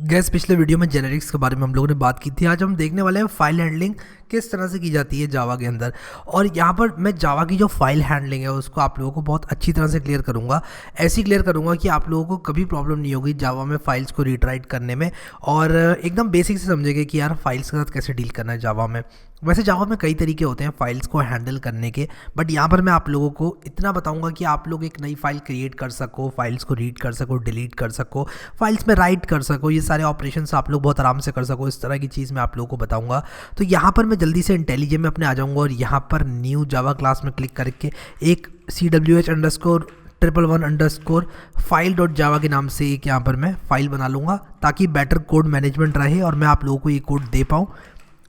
Gas पिछले video में generics के बारे में हम लोगों ने बात की थी। आज हम देखने वाले हैं फाइल हैंडलिंग किस तरह से की जाती है जावा के अंदर। और यहाँ पर मैं जावा की जो फाइल हैंडलिंग है उसको आप लोगों को बहुत अच्छी तरह से क्लियर करूँगा। ऐसी क्लियर करूँगा कि आप लोगों को कभी प्रॉब्लम नहीं होगी जावा में फाइल्स को रीड राइट करने में, और एकदम बेसिक से समझेंगे कि यार फाइल्स के साथ कैसे डील करना है जावा में। वैसे जावा में कई तरीके होते हैं फाइल्स को हैंडल करने के, बट यहाँ पर मैं आप लोगों को इतना बताऊंगा कि आप लोग एक नई फाइल क्रिएट कर सको, फाइल्स को रीड कर सको, डिलीट कर सको, फाइल्स में राइट कर सको, ये सारे ऑपरेशंस आप लोग बहुत आराम से कर सको। इस तरह की चीज़ मैं आप लोगों को बताऊंगा। तो यहाँ पर मैं जल्दी से इंटेलिजेंट में अपने आ जाऊँगा और यहाँ पर न्यू जावा क्लास में क्लिक करके एक CWH_1_file.java के नाम से एक यहाँ पर मैं फाइल बना लूँगा ताकि बेटर कोड मैनेजमेंट रहे और मैं आप लोगों को ये कोड दे पाऊँ।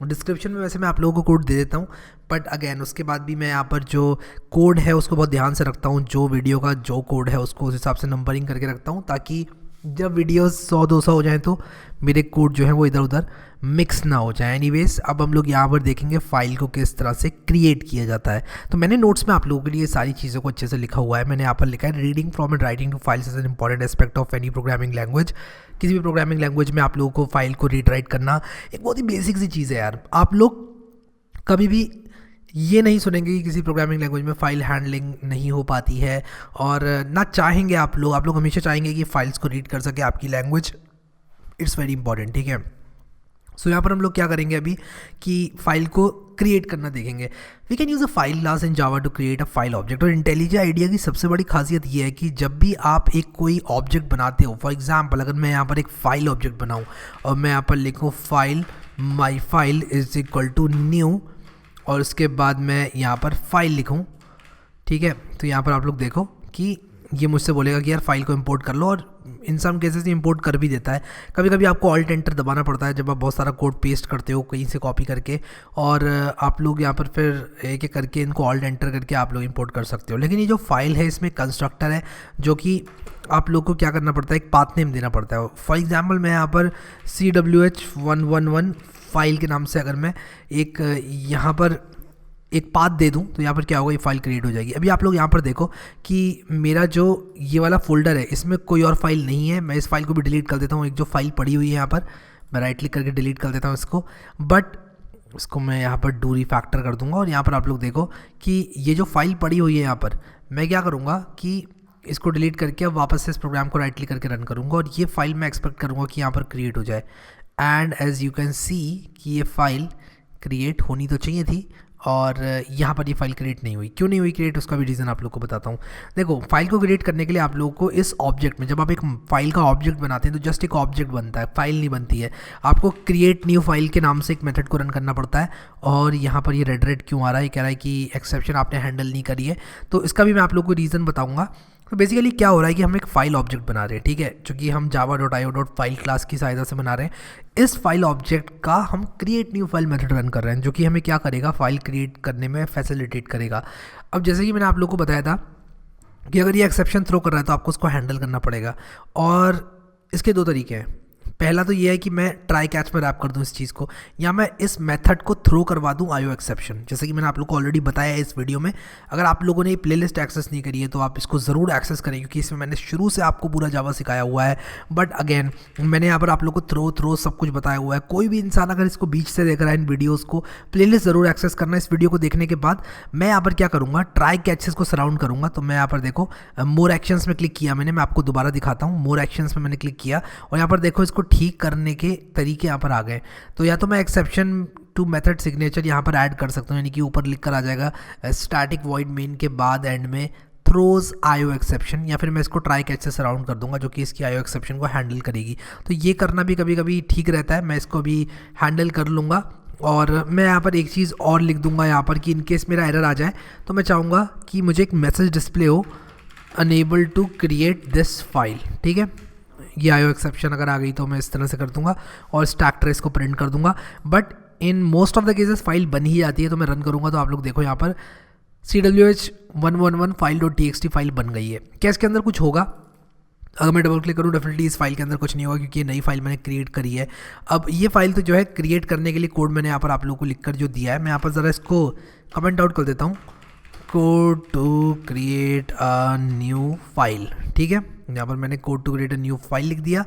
डिस्क्रिप्शन में वैसे मैं आप लोगों को कोड दे देता हूँ, बट अगेन उसके बाद भी मैं यहाँ पर जो कोड है उसको बहुत ध्यान से रखता हूँ। जो वीडियो का जो कोड है उसको उस हिसाब से नंबरिंग करके रखता हूँ ताकि जब वीडियोस 100-200 हो जाएं तो मेरे कोड जो है वो इधर उधर मिक्स ना हो जाए। एनीवेज अब हम लोग यहाँ पर देखेंगे फाइल को किस तरह से क्रिएट किया जाता है। तो मैंने नोट्स में आप लोगों के लिए सारी चीज़ों को अच्छे से लिखा हुआ है। मैंने यहाँ पर लिखा है reading from and writing to files is an important aspect of any programming language. किसी भी प्रोग्रामिंग लैंग्वेज में आप लोगों को फाइल को रीड राइट करना एक बहुत ही बेसिक सी चीज़ है यार। आप लोग कभी भी ये नहीं सुनेंगे कि किसी प्रोग्रामिंग लैंग्वेज में फ़ाइल हैंडलिंग नहीं हो पाती है, और ना चाहेंगे आप लोग हमेशा चाहेंगे कि फाइल्स को रीड कर सके आपकी लैंग्वेज। इट्स वेरी इंपॉर्टेंट, ठीक है। सो यहाँ पर हम लोग क्या करेंगे अभी कि फाइल को क्रिएट करना देखेंगे। We can use a file class in Java to create a file object. और इंटेलिजेंट आइडिया की सबसे बड़ी खासियत ये है कि जब भी आप एक कोई ऑब्जेक्ट बनाते हो, फॉर एग्जाम्पल अगर मैं यहाँ पर एक फाइल ऑब्जेक्ट बनाऊँ और मैं यहाँ पर लिखूँ file my file is equal to new और उसके बाद मैं यहाँ पर फाइल लिखूँ, ठीक है। तो यहाँ पर आप लोग देखो कि ये मुझसे बोलेगा कि यार फाइल को इंपोर्ट कर लो, और इन सम केसेस इंपोर्ट कर भी देता है। कभी कभी आपको ऑल्ट एंटर दबाना पड़ता है जब आप बहुत सारा कोड पेस्ट करते हो कहीं से कॉपी करके, और आप लोग यहाँ पर फिर एक एक करके इनको ऑल्ट एंटर करके आप लोग इंपोर्ट कर सकते हो। लेकिन ये जो फाइल है इसमें कंस्ट्रक्टर है जो कि आप लोग को क्या करना पड़ता है, एक पाथ नेम देना पड़ता है। फॉर एग्जाम्पल मैं यहाँ पर CWH111 फाइल के नाम से अगर मैं एक यहाँ पर एक पाथ दे दूँ तो यहाँ पर क्या होगा, ये फाइल क्रिएट हो जाएगी। अभी आप लोग यहाँ पर देखो कि मेरा जो ये वाला फोल्डर है इसमें कोई और फाइल नहीं है। मैं इस फाइल को भी डिलीट कर देता हूँ। एक जो फाइल पड़ी हुई है यहाँ पर मैं राइट क्लिक करके डिलीट कर देता हूँ इसको, बट उसको मैं यहाँ पर डू रिफैक्टर कर दूँगा। और यहाँ पर आप लोग देखो कि ये जो फाइल पड़ी हुई है यहाँ पर मैं क्या करूँगा कि इसको डिलीट करके अब वापस से इस प्रोग्राम को राइट क्लिक करके रन करूँगा और ये फाइल मैं एक्सपेक्ट करूँगा कि यहाँ पर क्रिएट हो जाए। And as you can see कि ये फाइल क्रिएट होनी तो चाहिए थी और यहाँ पर ये फाइल क्रिएट नहीं हुई। क्यों नहीं हुई क्रिएट, उसका भी रीज़न आप लोग को बताता हूँ। देखो फाइल को क्रिएट करने के लिए आप लोगों को इस ऑब्जेक्ट में, जब आप एक फाइल का ऑब्जेक्ट बनाते हैं तो जस्ट एक ऑब्जेक्ट बनता है, फाइल नहीं बनती है। आपको क्रिएट न्यू फाइल के नाम से एक मेथड को रन करना पड़ता है। और यहाँ पर ये रेड क्यों आ रहा है, ये कह रहा है कि एक्सेप्शन आपने हैंडल नहीं करी है, तो इसका भी मैं आप लोग को रीज़न बताऊँगा। तो बेसिकली क्या हो रहा है कि हम एक फाइल ऑब्जेक्ट बना रहे हैं, ठीक है, जो कि हम java.io.file क्लास की सहायता से बना रहे हैं। इस फाइल ऑब्जेक्ट का हम create new file method run कर रहे हैं जो कि हमें क्या करेगा, फाइल क्रिएट करने में फैसिलिटेट करेगा। अब जैसे कि मैंने आप लोगों को बताया था कि अगर ये एक्सेप्शन थ्रो कर रहा है तो आपको उसको हैंडल करना पड़ेगा, और इसके दो तरीके हैं। पहला तो ये है कि मैं ट्राई कैच में रैप कर दूं इस चीज़ को, या मैं इस मेथड को थ्रो करवा दूं आईओ एक्सेप्शन। जैसे कि मैंने आप लोगों को ऑलरेडी बताया है इस वीडियो में। अगर आप लोगों ने ये प्लेलिस्ट एक्सेस नहीं करी है तो आप इसको ज़रूर एक्सेस करें, क्योंकि इसमें मैंने शुरू से आपको पूरा जावा सिखाया हुआ है। बट अगेन मैंने यहाँ पर आप लोगों को थ्रो सब कुछ बताया हुआ है। कोई भी इंसान अगर इसको बीच से देख रहा है इन वीडियोज़ को, प्लेलिस्ट ज़रूर एक्सेस करना। इस वीडियो को देखने के बाद मैं यहाँ पर क्या करूँगा, ट्राई कैचेस को सराउंड करूँगा। तो मैं यहाँ पर देखो मोर एक्शंस में क्लिक किया मैंने, मैं आपको दोबारा दिखाता हूँ। मोर एक्शंस में मैंने क्लिक किया और यहाँ पर देखो इसको ठीक करने के तरीके यहाँ पर आ गए। तो या तो मैं एक्सेप्शन टू मेथड सिग्नेचर यहाँ पर ऐड कर सकता हूँ, यानी कि ऊपर लिख कर आ जाएगा स्टैटिक वॉइड मेन के बाद एंड में थ्रोज आईओ एक्सेप्शन, या फिर मैं इसको ट्राई कैच से सराउंड कर दूंगा जो कि इसकी आईओ एक्सेप्शन को हैंडल करेगी। तो ये करना भी कभी कभी ठीक रहता है। मैं इसको भी हैंडल कर लूँगा। और मैं यहाँ पर एक चीज़ और लिख दूंगा यहाँ पर कि इनकेस मेरा एरर आ जाए तो मैं चाहूँगा कि मुझे एक मैसेज डिस्प्ले हो, unable to create this file, ठीक है। ये आईओ एक्सेप्शन अगर आ गई तो मैं इस तरह से कर दूंगा और स्टैक ट्रेस को प्रिंट कर दूंगा। But in most of the cases file बन ही जाती है। तो मैं रन करूंगा तो आप लोग देखो यहाँ पर CWH111 file.txt फाइल बन गई है। क्या इसके अंदर कुछ होगा? अगर मैं डबल क्लिक करूँ डेफिनेटली इस फाइल के अंदर कुछ नहीं होगा, क्योंकि ये नई फाइल मैंने क्रिएट करी है। अब ये फाइल तो जो है क्रिएट करने के लिए कोड मैंने यहाँ पर आप लोगों को लिख कर जो दिया है, मैं यहाँ पर ज़रा इसको कमेंट आउट कर देता हूँ। Code to create a new file, ठीक है। यहाँ पर मैंने code to create a new file लिख दिया।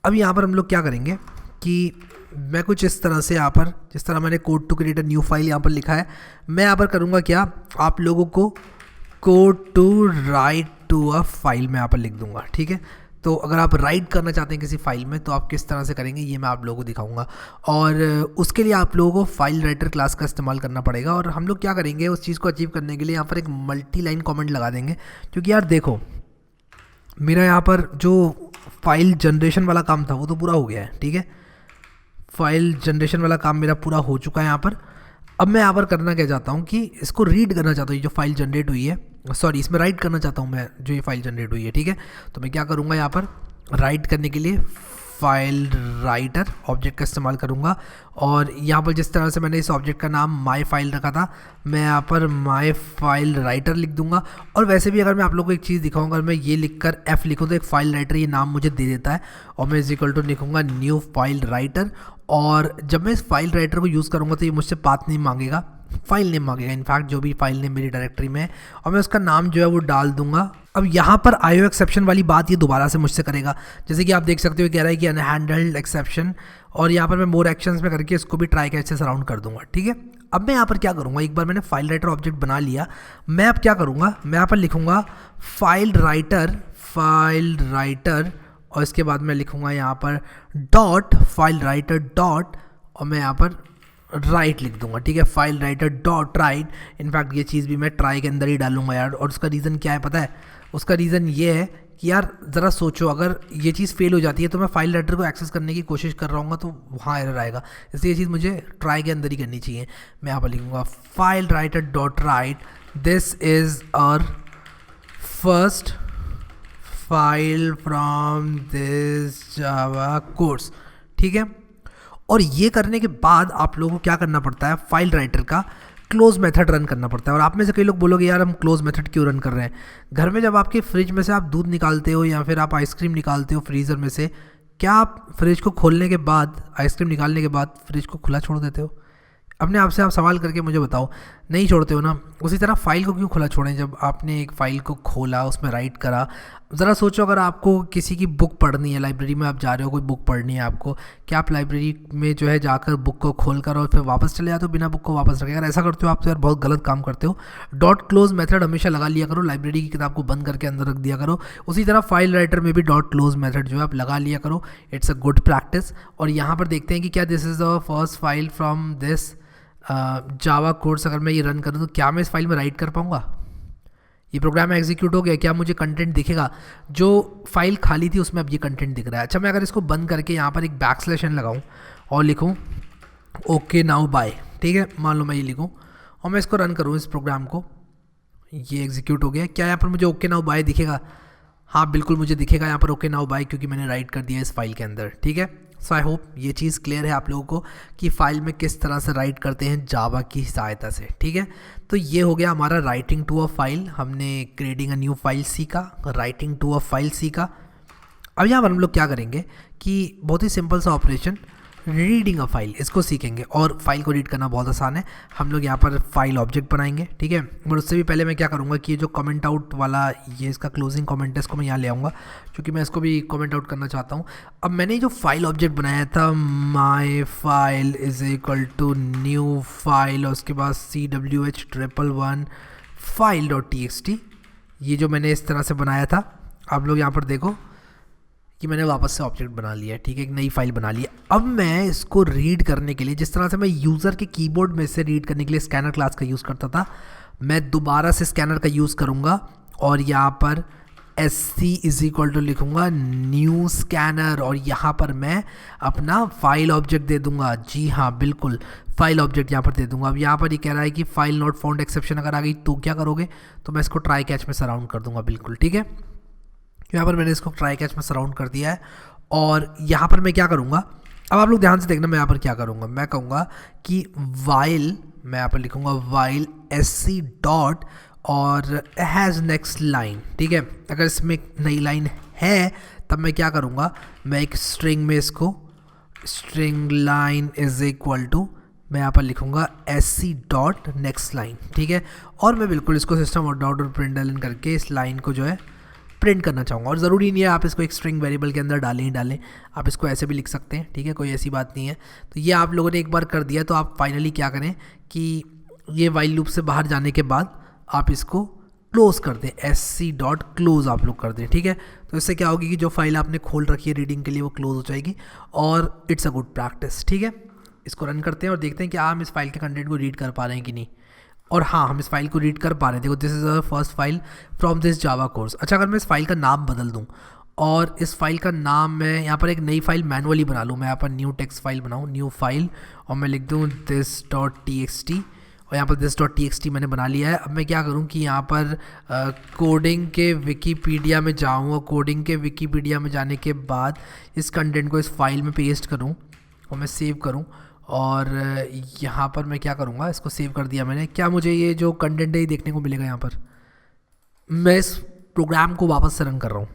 अब यहाँ पर हम लोग क्या करेंगे कि मैं कुछ इस तरह से यहाँ पर, जिस तरह मैंने code to create a new file यहाँ पर लिखा है, मैं यहाँ पर करूँगा क्या, आप लोगों को code to write to a file मैं यहाँ पर लिख दूँगा, ठीक है। तो अगर आप राइट करना चाहते हैं किसी फाइल में तो आप किस तरह से करेंगे ये मैं आप लोगों को दिखाऊंगा, और उसके लिए आप लोगों को फाइल राइटर क्लास का इस्तेमाल करना पड़ेगा। और हम लोग क्या करेंगे उस चीज़ को अचीव करने के लिए यहाँ पर एक मल्टी लाइन कमेंट लगा देंगे, क्योंकि यार देखो मेरा यहाँ पर जो फाइल जनरेशन वाला काम था वो तो पूरा हो गया है, ठीक है। फाइल जनरेशन वाला काम मेरा पूरा हो चुका है यहाँ पर। अब मैं यहाँ पर करना क्या चाहता हूँ कि इसको रीड करना चाहता हूँ, ये जो फाइल जनरेट हुई है, सॉरी इसमें राइट करना चाहता हूँ मैं जो ये फाइल जनरेट हुई है, ठीक है। तो मैं क्या करूँगा यहाँ पर राइट करने के लिए फाइल राइटर ऑब्जेक्ट का इस्तेमाल करूँगा, और यहाँ पर जिस तरह से मैंने इस ऑब्जेक्ट का नाम माई फाइल रखा था मैं यहाँ पर माई फाइल राइटर लिख दूँगा। और वैसे भी अगर मैं आप लोगों को एक चीज़ दिखाऊंगा, अगर मैं ये लिखकर एफ लिखूँ तो एक फाइल राइटर ये नाम मुझे दे देता है, और मैं इक्वल टू लिखूँगा न्यू फाइल राइटर। और जब मैं इस फाइल राइटर को यूज़ करूँगा तो ये मुझसे पाथ नेम मांगेगा, फाइल नेम मांगेगा, इनफैक्ट जो भी फाइल नेम मेरी डायरेक्टरी में है, और मैं उसका नाम जो है वो डाल दूंगा। अब यहाँ पर आईओ एक्सेप्शन वाली बात ये दोबारा से मुझसे करेगा, जैसे कि आप देख सकते हो कह रहा है कि अनहैंडल्ड एक्सेप्शन, और यहाँ पर मैं मोर एक्शंस में करके इसको भी ट्राई कैच से सराउंड कर दूंगा, ठीक है। अब मैं यहाँ पर क्या करूँगा, एक बार मैंने फाइल राइटर ऑब्जेक्ट बना लिया, मैं अब क्या करूँगा, मैं यहाँ पर लिखूँगा फाइल राइटर, और इसके बाद मैं लिखूँगा यहाँ पर डॉट फाइल राइटर डॉट, और मैं यहाँ पर राइट लिख दूंगा, ठीक है। File writer dot right, in fact ये चीज़ भी मैं ट्राई के अंदर ही डालूंगा यार। और उसका रीज़न क्या है पता है, उसका रीज़न ये है कि यार ज़रा सोचो, अगर ये चीज़ फेल हो जाती है तो मैं फाइल राइटर को एक्सेस करने की कोशिश कर रहा हूँ तो वहाँ एरर आएगा, इसलिए ये चीज़ मुझे ट्राई के अंदर ही करनी चाहिए। मैं यहाँ पर लिखूँगा file writer dot write, this is our first file from this Java course, ठीक है। और ये करने के बाद आप लोगों को क्या करना पड़ता है, फाइल राइटर का क्लोज मेथड रन करना पड़ता है। और आप में से कई लोग बोलोगे यार हम क्लोज मेथड क्यों रन कर रहे हैं। घर में जब आपके फ्रिज में से आप दूध निकालते हो या फिर आप आइसक्रीम निकालते हो फ्रीज़र में से, क्या आप फ्रिज को खोलने के बाद, आइसक्रीम निकालने के बाद फ्रिज को खुला छोड़ देते हो? अपने आप से आप सवाल करके मुझे बताओ, नहीं छोड़ते हो ना। उसी तरह फाइल को क्यों खुला छोड़ें, जब आपने एक फ़ाइल को खोला उसमें राइट करा। ज़रा सोचो, अगर आपको किसी की बुक पढ़नी है, लाइब्रेरी में आप जा रहे हो, कोई बुक पढ़नी है आपको, क्या आप लाइब्रेरी में जो है जाकर बुक को खोल कर और फिर वापस चले जाते हो बिना बुक को वापस रखे? अगर ऐसा करते हो आप तो यार बहुत गलत काम करते हो। डॉट क्लोज मेथड हमेशा लगा लिया करो, लाइब्रेरी की किताब को बंद करके अंदर रख दिया करो। उसी तरह फाइल राइटर में भी डॉट क्लोज मेथड जो है आप लगा लिया करो, इट्स अ गुड प्रैक्टिस। और यहाँ पर देखते हैं कि क्या this is the first file from this Java course. अगर मैं ये रन करूँ तो क्या मैं इस फाइल में राइट कर पाऊँगा? ये प्रोग्राम एग्जीक्यूट हो गया, क्या मुझे कंटेंट दिखेगा? जो फाइल खाली थी उसमें अब ये कंटेंट दिख रहा है। अच्छा, मैं अगर इसको बंद करके यहाँ पर एक बैकस्लैश n लगाऊँ और लिखूँ ओके नाउ बाय, ठीक है, मान लो मैं ये लिखूँ और मैं इसको रन करूँ इस प्रोग्राम को, ये एग्जीक्यूट हो गया। क्या यहाँ पर मुझे ओके नाउ बाय दिखेगा? हाँ बिल्कुल मुझे दिखेगा यहाँ पर ओके नाउ बाय, क्योंकि मैंने राइट कर दिया इस फाइल के अंदर, ठीक है। सो आई होप ये चीज़ क्लियर है आप लोगों को कि फ़ाइल में किस तरह से राइट करते हैं जावा की सहायता से, ठीक है। तो ये हो गया हमारा राइटिंग टू अ फाइल। हमने क्रिएटिंग अ न्यू फाइल सीखा, राइटिंग टू अ फाइल सीखा। अब यहाँ पर हम लोग क्या करेंगे कि बहुत ही सिंपल सा ऑपरेशन, रीडिंग अ फाइल, इसको सीखेंगे। और फाइल को रीड करना बहुत आसान है। हम लोग यहाँ पर फाइल ऑब्जेक्ट बनाएंगे, ठीक है। बट उससे भी पहले मैं क्या करूँगा कि ये जो कमेंट आउट वाला, ये इसका क्लोजिंग कमेंट है, इसको मैं यहाँ ले आऊँगा क्योंकि मैं इसको भी कमेंट आउट करना चाहता हूँ। अब मैंने जो फाइल ऑब्जेक्ट बनाया था my file is equal to new file और उसके बाद CWH11 file.txt, ये जो मैंने इस तरह से बनाया था, आप लोग यहाँ पर देखो कि मैंने वापस से ऑब्जेक्ट बना लिया, ठीक है, एक नई फाइल बना ली। अब मैं इसको रीड करने के लिए, जिस तरह से मैं यूज़र के कीबोर्ड में से रीड करने के लिए स्कैनर क्लास का यूज़ करता था, मैं दोबारा से स्कैनर का यूज़ करूँगा और यहाँ पर SC इज इक्वल टू लिखूँगा न्यू स्कैनर और यहाँ पर मैं अपना फाइल ऑब्जेक्ट दे दूँगा। जी हाँ बिल्कुल, फाइल ऑब्जेक्ट यहाँ पर दे दूँगा। अब यहाँ पर ये कह रहा है कि फाइल नॉट फाउंड एक्सेप्शन अगर आ गई तो क्या करोगे, तो मैं इसको ट्राई कैच में सराउंड कर दूँगा, बिल्कुल ठीक है। यहाँ पर मैंने इसको ट्राई कैच में सराउंड कर दिया है। और यहाँ पर मैं क्या करूँगा, अब आप लोग ध्यान से देखना, मैं यहाँ पर क्या करूँगा, मैं कहूँगा कि वाइल, मैं यहाँ पर लिखूँगा वाइल SC डॉट और हैज़ नेक्स्ट लाइन, ठीक है। अगर इसमें एक नई लाइन है तब मैं क्या करूँगा, मैं एक स्ट्रिंग में इसको string line is equal to, मैं यहाँ पर लिखूँगा SC डॉट नेक्स्ट लाइन, ठीक है। और मैं बिल्कुल इसको सिस्टम और डॉट और प्रिंट करके इस लाइन को जो है प्रिंट करना चाहूँगा। और ज़रूरी नहीं है आप इसको एक स्ट्रिंग वेरिएबल के अंदर डालें ही डालें, आप इसको ऐसे भी लिख सकते हैं, ठीक है, कोई ऐसी बात नहीं है। तो ये आप लोगों ने एक बार कर दिया, तो आप फाइनली क्या करें कि ये वाइल लूप से बाहर जाने के बाद आप इसको क्लोज कर दें, sc.close आप लोग कर दें, ठीक है। तो इससे क्या होगी कि जो फाइल आपने खोल रखी है रीडिंग के लिए वो क्लोज हो जाएगी, और इट्स अ गुड प्रैक्टिस, ठीक है। इसको रन करते हैं और देखते हैं कि हम इस फाइल के कंटेंट को रीड कर पा रहे हैं कि नहीं। और हाँ, हम इस फाइल को रीड कर पा रहे हैं। देखो, this is a first file from this Java course. अच्छा, अगर मैं इस फाइल का नाम बदल दूँ और इस फाइल का नाम मैं यहाँ पर एक नई फाइल मैनुअली बना लूँ, मैं यहाँ पर न्यू टेक्स्ट फाइल बनाऊँ, न्यू फाइल, और मैं लिख दूँ this.txt, और यहाँ पर this.txt मैंने बना लिया है। अब मैं क्या करूँ कि यहाँ पर कोडिंग के विकीपीडिया में जाऊँ, और कोडिंग के विकीपीडिया में जाने के बाद इस कंटेंट को इस फाइल में पेस्ट करूँ और मैं सेव करूँ। और यहाँ पर मैं क्या करूँगा, इसको सेव कर दिया मैंने। क्या मुझे ये जो कंटेंट है ये देखने को मिलेगा? यहाँ पर मैं इस प्रोग्राम को वापस से रन कर रहा हूँ,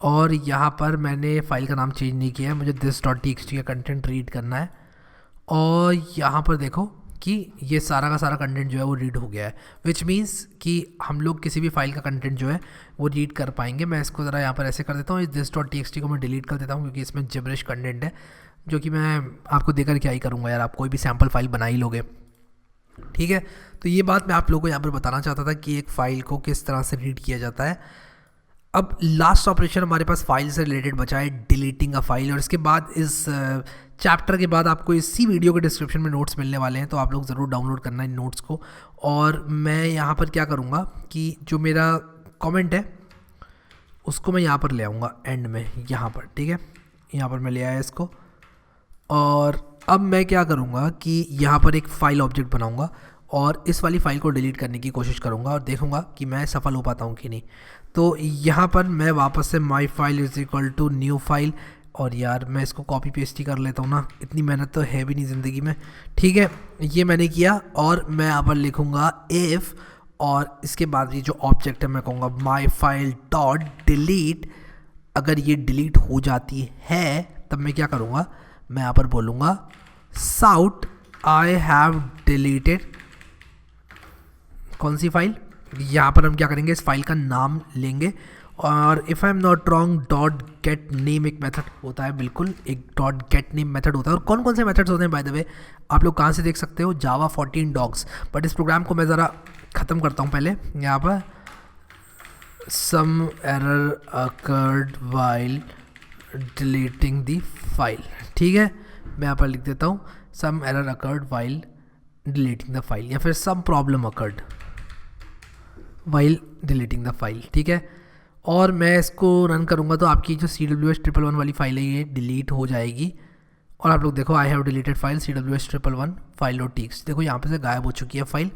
और यहाँ पर मैंने फाइल का नाम चेंज नहीं किया है, मुझे this.txt का कंटेंट रीड करना है। और यहाँ पर देखो कि ये सारा का सारा कंटेंट जो है वो रीड हो गया है, विच मीन्स कि हम लोग किसी भी फाइल का कंटेंट जो है वो रीड कर पाएंगे। मैं इसको ज़रा यहाँ पर ऐसे कर देता हूँ, इस this.txt को मैं डिलीट कर देता हूँ, क्योंकि इसमें जिब्रिश कंटेंट है जो कि मैं आपको देकर क्या ही करूँगा यार, आप कोई भी सैम्पल फाइल बना ही लोगे, ठीक है। तो ये बात मैं आप लोगों को यहाँ पर बताना चाहता था कि एक फ़ाइल को किस तरह से रीड किया जाता है। अब लास्ट ऑपरेशन हमारे पास फाइल से रिलेटेड बचा है, डिलीटिंग अ फाइल। और इसके बाद इस चैप्टर के बाद आपको इसी वीडियो के डिस्क्रिप्शन में नोट्स मिलने वाले हैं, तो आप लोग ज़रूर डाउनलोड करना इन नोट्स को। और मैं यहाँ पर क्या करूँगा कि जो मेरा कमेंट है उसको मैं यहाँ पर ले आऊँगा एंड में, यहाँ पर, ठीक है, यहाँ पर मैं ले आया इसको। और अब मैं क्या करूँगा कि यहाँ पर एक फ़ाइल ऑब्जेक्ट बनाऊँगा और इस वाली फ़ाइल को डिलीट करने की कोशिश करूँगा और देखूँगा कि मैं सफल हो पाता हूँ कि नहीं। तो यहाँ पर मैं वापस से my file is equal to new file, और यार मैं इसको कॉपी पेस्ट ही कर लेता हूँ ना, इतनी मेहनत तो है भी नहीं ज़िंदगी में, ठीक है। ये मैंने किया और मैं यहाँ पर लिखूँगा इफ़, और इसके बाद ये जो ऑब्जेक्ट है मैं कहूँगा माई फाइल डॉट डिलीट। अगर ये डिलीट हो जाती है तब मैं क्या करूँगा, मैं यहाँ पर बोलूँगा साउट आई हैव डिलीटेड कौन सी फाइल। यहाँ पर हम क्या करेंगे, इस फाइल का नाम लेंगे, और if I am not wrong dot gate name एक मेथड होता है, बिल्कुल एक डॉट गेट नेम मेथड होता है। और कौन कौन से मेथड्स होते हैं बाय द वे आप लोग कहाँ से देख सकते हो, जावा 14 डॉग्स। बट इस प्रोग्राम को मैं ज़रा ख़त्म करता हूँ पहले। यहाँ पर some error occurred while deleting the file, ठीक है, मैं यहाँ पर लिख देता हूँ some error occurred while deleting the file, या फिर some problem occurred while deleting the file, ठीक है। और मैं इसको रन करूँगा तो आपकी जो CWS111 वाली फाइल है ये डिलीट हो जाएगी। और आप लोग देखो I have deleted file CWS111 फाइल.txt, देखो यहाँ पे से गायब हो चुकी है फाइल।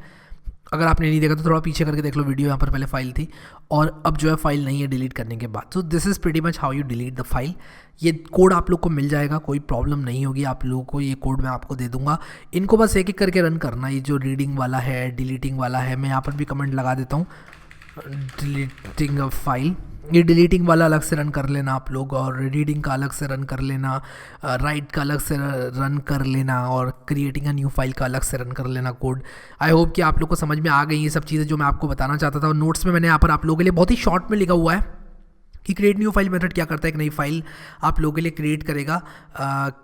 अगर आपने नहीं देखा तो थोड़ा पीछे करके देख लो वीडियो, यहाँ पर पहले फाइल थी और अब जो है फाइल नहीं है डिलीट करने के बाद। So this is pretty much how you delete the file. ये कोड आप लोग को मिल जाएगा, कोई प्रॉब्लम नहीं होगी आप लोगों को, ये कोड मैं आपको दे दूंगा। इनको बस एक एक करके रन करना। ये जो रीडिंग वाला है, डिलीटिंग वाला है, मैं यहाँ पर भी कमेंट लगा देता हूँ डिलीटिंग अ फाइल। ये डिलीटिंग वाला अलग से रन कर लेना आप लोग, और रीडिंग का अलग से रन कर लेना, राइट का अलग से रन कर लेना, और क्रिएटिंग अ न्यू फाइल का अलग से रन कर लेना कोड। आई होप कि आप लोग को समझ में आ गई ये सब चीज़ें जो मैं आपको बताना चाहता था। और नोट्स में मैंने यहाँ पर आप लोगों के लिए बहुत ही शॉर्ट में लिखा हुआ है कि क्रिएट न्यू फाइल मेथड क्या करता है। एक नई फाइल आप लोगों के लिए क्रिएट करेगा,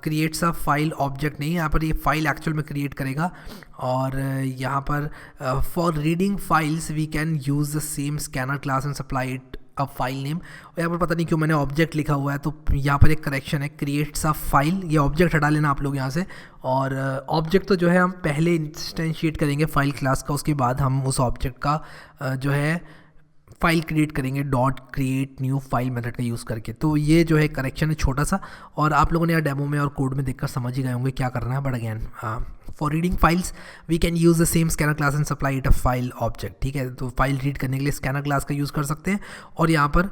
क्रिएट्स अ फाइल ऑब्जेक्ट नहीं, यहाँ पर ये फाइल एक्चुअल में क्रिएट करेगा। और यहाँ पर for reading files we can use the same scanner class and supply it a file name. और यहाँ पर पता नहीं क्यों मैंने ऑब्जेक्ट लिखा हुआ है, तो यहाँ पर एक करेक्शन है, क्रिएट्स अ फाइल, ये ऑब्जेक्ट हटा लेना आप लोग यहाँ से। और ऑब्जेक्ट तो जो है हम पहले इंस्टेंशिएट करेंगे फाइल क्लास का, उसके बाद हम उस ऑब्जेक्ट का जो है फाइल क्रिएट करेंगे dot create new file method का यूज़ करके। तो ये जो है करेक्शन है छोटा सा, और आप लोगों ने यार डेमो में और कोड में देखकर समझ ही गए होंगे क्या करना है। But again for reading files we can use the same scanner class and supply it a file object, ठीक है। तो फाइल रीड करने के लिए स्कैनर क्लास का यूज़ कर सकते हैं, और यहाँ पर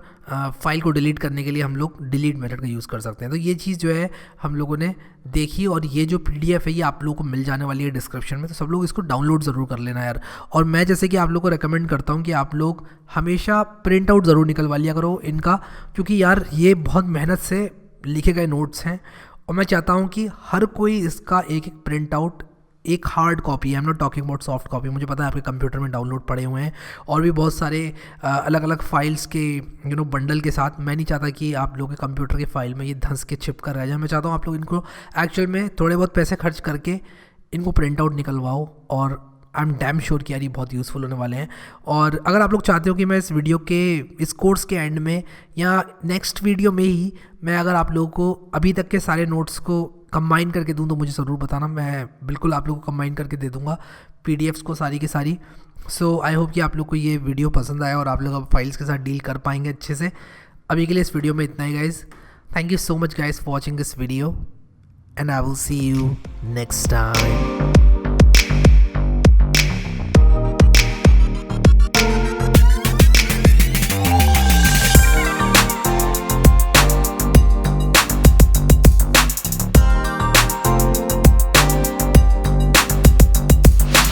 फाइल को डिलीट करने के लिए हम लोग डिलीट मेथड का यूज़ कर सकते हैं। तो ये चीज़ जो है हम लोगों ने देखी, और ये जो PDF है ये आप लोगों को मिल जाने वाली है डिस्क्रिप्शन में, तो सब लोग इसको डाउनलोड ज़रूर कर लेना यार। और मैं जैसे कि आप लोग को रेकमेंड करता हूँ कि आप लोग हमेशा प्रिंट आउट ज़रूर निकलवा लिया करो इनका, क्योंकि यार ये बहुत मेहनत से लिखे गए नोट्स हैं, और मैं चाहता हूँ कि हर कोई इसका एक एक प्रिंट आउट एक हार्ड कॉपी है, I am not talking about soft copy, मुझे पता है आपके कंप्यूटर में डाउनलोड पड़े हुए हैं और भी बहुत सारे अलग अलग फाइल्स के बंडल के साथ। मैं नहीं चाहता कि आप लोगों के कंप्यूटर के फाइल में ये धंस के छिप कर रह जाए। मैं चाहता हूँ आप लोग इनको एक्चुअल में थोड़े बहुत पैसे खर्च करके इनको प्रिंट आउट निकलवाओ, और आई एम डैम श्योर कि यार ये बहुत यूज़फुल होने वाले हैं। और अगर आप लोग चाहते हो कि मैं इस वीडियो के, इस कोर्स के एंड में या नेक्स्ट वीडियो में ही मैं अगर आप लोगों को अभी तक के सारे नोट्स को कंबाइन करके दूँ तो मुझे ज़रूर बताना, मैं बिल्कुल आप लोगों को कंबाइन करके दे दूँगा पीडीएफ्स को सारी की सारी। सो आई होप कि आप लोग को ये वीडियो पसंद आया और आप लोग अब फाइल्स के साथ डील कर पाएंगे अच्छे से। अभी के लिए इस वीडियो में इतना ही guys. Thank you so much guys for watching this video and I will see you next time.